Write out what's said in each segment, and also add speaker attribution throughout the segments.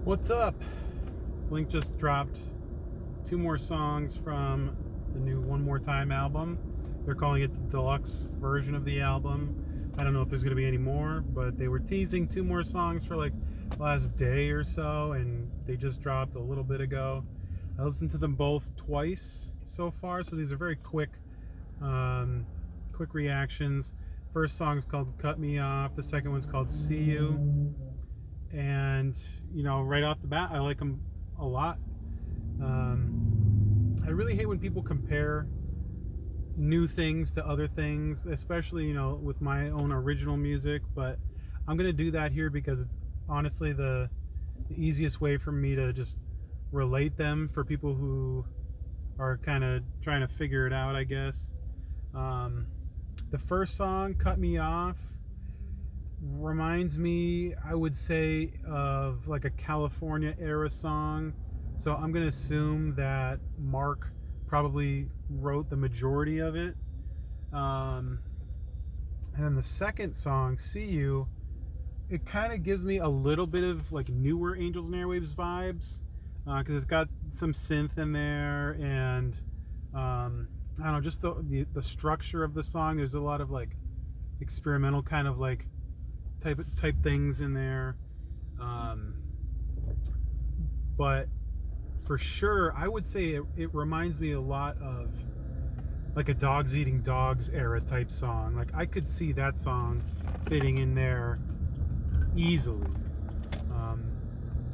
Speaker 1: What's up? Blink just dropped 2 more songs from the new One More Time album. They're calling it the Deluxe version of the album. I don't know if there's going to be any more, but they were teasing 2 more songs for like last day or so, and they just dropped a little bit ago. I listened to them both twice so far, so these are very quick reactions. First song is called Cut Me Off. The second one's called See You. And right off the bat, I like them a lot. I really hate when people compare new things to other things, especially with my own original music, but I'm gonna do that here because it's honestly the easiest way for me to just relate them for people who are kind of trying to figure it out, I guess. The first song, Cut Me Off, reminds me, I would say, of like a California era song. So I'm gonna assume that Mark probably wrote the majority of it. And then the second song, See You, it kind of gives me a little bit of like newer Angels and Airwaves vibes, because it's got some synth in there, and I don't know, just the structure of the song. There's a lot of like experimental kind of like type things in there, but for sure I would say it reminds me a lot of like a Dogs Eating Dogs era type song. Like I could see that song fitting in there easily.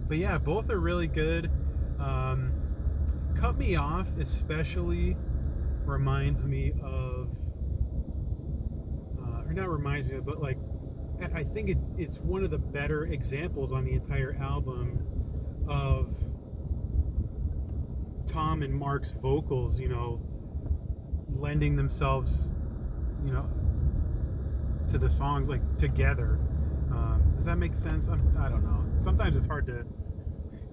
Speaker 1: But yeah, both are really good. Cut Me Off especially reminds me of, or not reminds me of, but like I think it's one of the better examples on the entire album of Tom and Mark's vocals, lending themselves, to the songs like together. Does that make sense? I don't know. Sometimes it's hard to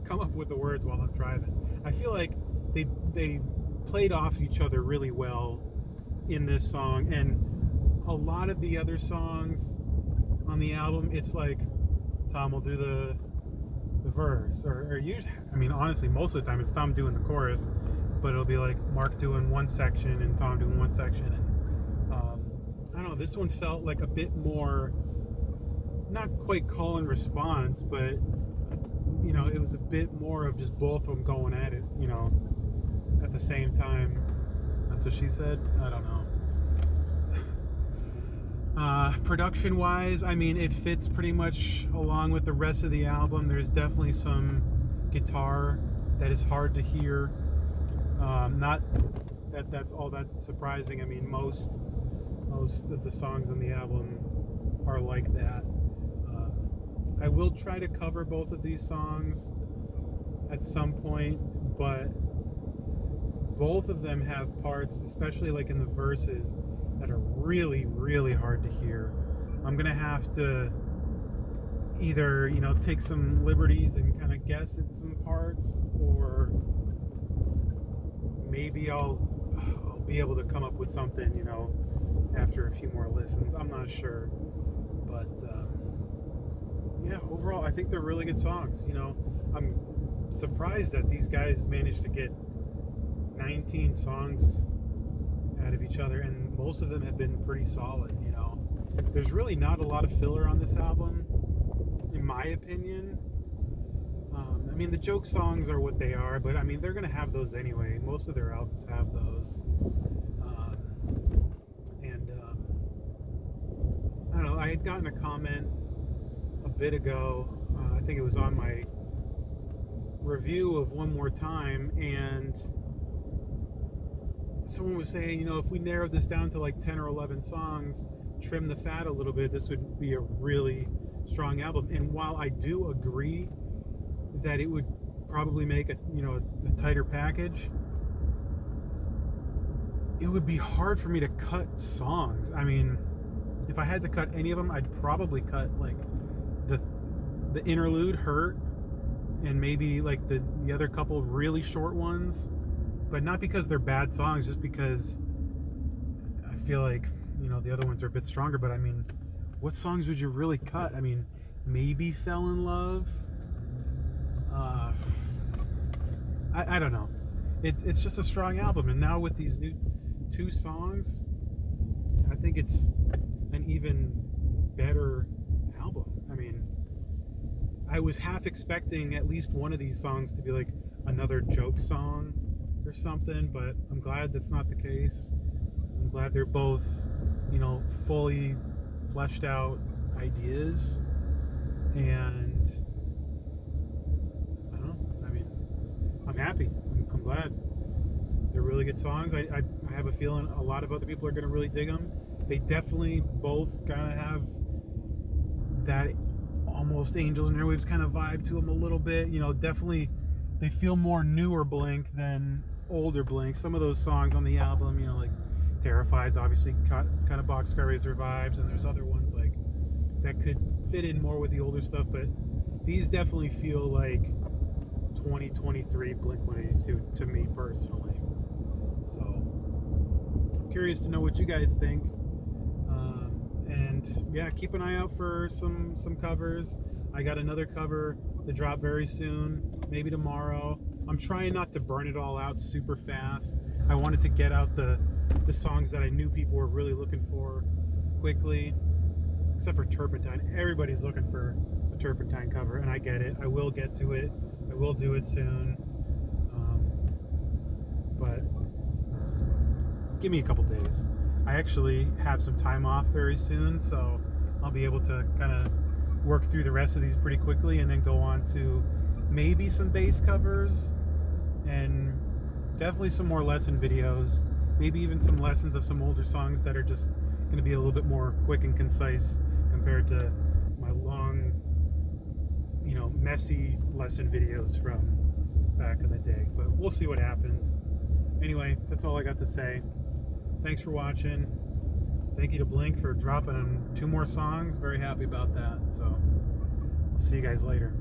Speaker 1: come up with the words while I'm driving. I feel like they played off each other really well in this song, and a lot of the other songs on the album, it's like Tom will do the verse, or usually, I mean, honestly, most of the time it's Tom doing the chorus, but it'll be like Mark doing one section and Tom doing one section, and I don't know, this one felt like a bit more, not quite call and response, but it was a bit more of just both of them going at it, at the same time. That's what she said. I don't know. Production wise, I mean, it fits pretty much along with the rest of the album. There's definitely some guitar that is hard to hear. Not that that's all that surprising. I mean, most of the songs on the album are like that. I will try to cover both of these songs at some point, but both of them have parts, especially like in the verses, that are really, really hard to hear. I'm gonna have to either, take some liberties and kind of guess at some parts, or maybe I'll be able to come up with something, after a few more listens. I'm not sure, but yeah, overall, I think they're really good songs. I'm surprised that these guys managed to get 19 songs out of each other, and most of them have been pretty solid. There's really not a lot of filler on this album, in my opinion. I mean, the joke songs are what they are, but I mean, they're gonna have those anyway. Most of their albums have those. And I don't know, I had gotten a comment a bit ago, I think it was on my review of One More Time, and someone was saying, if we narrowed this down to like 10 or 11 songs, trim the fat a little bit, this would be a really strong album. And while I do agree that it would probably make a tighter package, it would be hard for me to cut songs. I mean, if I had to cut any of them, I'd probably cut like the interlude, Hurt, and maybe like the other couple really short ones. But not because they're bad songs, just because I feel like, the other ones are a bit stronger. But I mean, what songs would you really cut? I mean, maybe Fell in Love. I don't know. It's just a strong album, and now with these new 2 songs, I think it's an even better album. I mean, I was half expecting at least one of these songs to be like another joke song or something, but I'm glad that's not the case. I'm glad they're both, you know, fully fleshed out ideas, and I don't know. I mean, I'm happy. I'm glad. They're really good songs. I have a feeling a lot of other people are going to really dig them. They definitely both kind of have that almost Angels and Airwaves kind of vibe to them a little bit. You know, definitely they feel more newer Blink than older Blink. Some of those songs on the album, you know, like Terrified's obviously kind of Boxcar Racer vibes, and there's other ones like that could fit in more with the older stuff, but these definitely feel like 2023 Blink-182 to me personally. So I'm curious to know what you guys think. And yeah, keep an eye out for some covers. I got another cover to drop very soon, maybe tomorrow. I'm trying not to burn it all out super fast. I wanted to get out the songs that I knew people were really looking for quickly, except for Turpentine. Everybody's looking for a Turpentine cover, and I get it. I will get to it. I will do it soon. But give me a couple days. I actually have some time off very soon, so I'll be able to kind of work through the rest of these pretty quickly, and then go on to maybe some bass covers, and definitely some more lesson videos, maybe even some lessons of some older songs that are just going to be a little bit more quick and concise compared to my long, you know, messy lesson videos from back in the day. But we'll see what happens. Anyway, that's all I got to say. Thanks for watching. Thank you to Blink for dropping 2 more songs. Very happy about that. So I'll see you guys later.